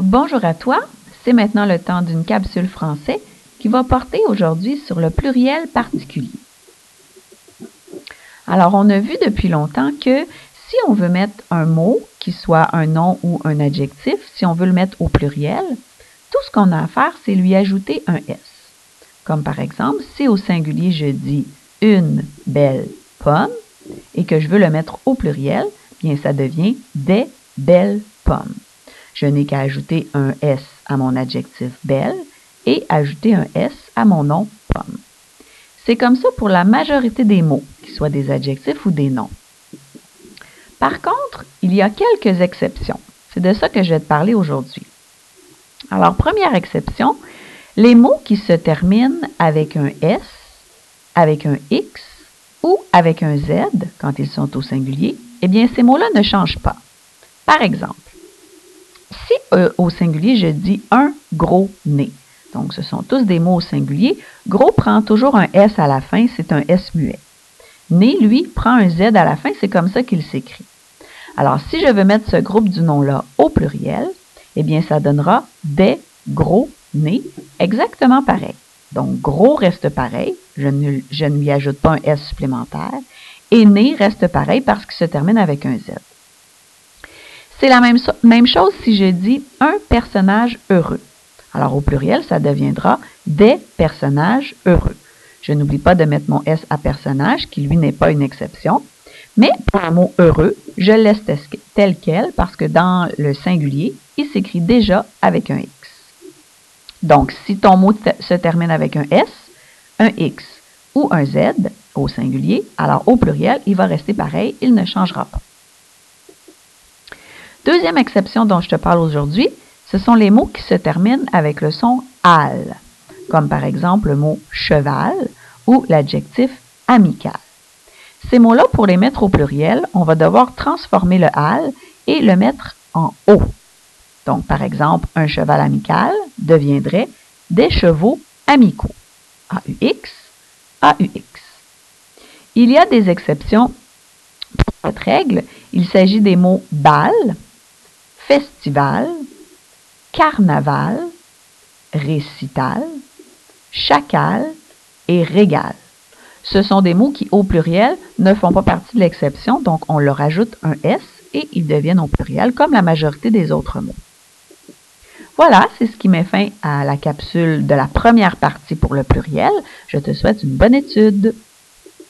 Bonjour à toi, c'est maintenant le temps d'une capsule français qui va porter aujourd'hui sur le pluriel particulier. Alors, on a vu depuis longtemps que si on veut mettre un mot qui soit un nom ou un adjectif, si on veut le mettre au pluriel, tout ce qu'on a à faire, c'est lui ajouter un S. Comme par exemple, si au singulier je dis « une belle pomme » et que je veux le mettre au pluriel, bien ça devient « des belles pommes ». Je n'ai qu'à ajouter un S à mon adjectif « belle » et ajouter un S à mon nom « pomme ». C'est comme ça pour la majorité des mots, qu'ils soient des adjectifs ou des noms. Par contre, il y a quelques exceptions. C'est de ça que je vais te parler aujourd'hui. Alors, première exception, les mots qui se terminent avec un S, avec un X ou avec un Z, quand ils sont au singulier, eh bien, ces mots-là ne changent pas. Par exemple, si au singulier, je dis un gros nez, donc ce sont tous des mots au singulier, gros prend toujours un S à la fin, c'est un S muet. Nez, lui, prend un Z à la fin, c'est comme ça qu'il s'écrit. Alors, si je veux mettre ce groupe du nom-là au pluriel, eh bien, ça donnera des gros nez, exactement pareil. Donc, gros reste pareil, je ne lui ajoute pas un S supplémentaire, et nez reste pareil parce qu'il se termine avec un Z. C'est la même chose si je dis un personnage heureux. Alors, au pluriel, ça deviendra des personnages heureux. Je n'oublie pas de mettre mon S à personnage, qui lui n'est pas une exception. Mais pour le mot heureux, je le laisse tel quel parce que dans le singulier, il s'écrit déjà avec un X. Donc, si ton mot se termine avec un S, un X ou un Z au singulier, alors au pluriel, il va rester pareil, il ne changera pas. Deuxième exception dont je te parle aujourd'hui, ce sont les mots qui se terminent avec le son « al », comme par exemple le mot « cheval » ou l'adjectif « amical ». Ces mots-là, pour les mettre au pluriel, on va devoir transformer le « al » et le mettre en « o ». Donc, par exemple, un cheval amical deviendrait des chevaux amicaux. A-U-X, A-U-X. Il y a des exceptions pour cette règle. Il s'agit des mots « bal », festival, carnaval, récital, chacal et régal. Ce sont des mots qui, au pluriel, ne font pas partie de l'exception, donc on leur ajoute un S et ils deviennent au pluriel comme la majorité des autres mots. Voilà, c'est ce qui met fin à la capsule de la première partie pour le pluriel. Je te souhaite une bonne étude.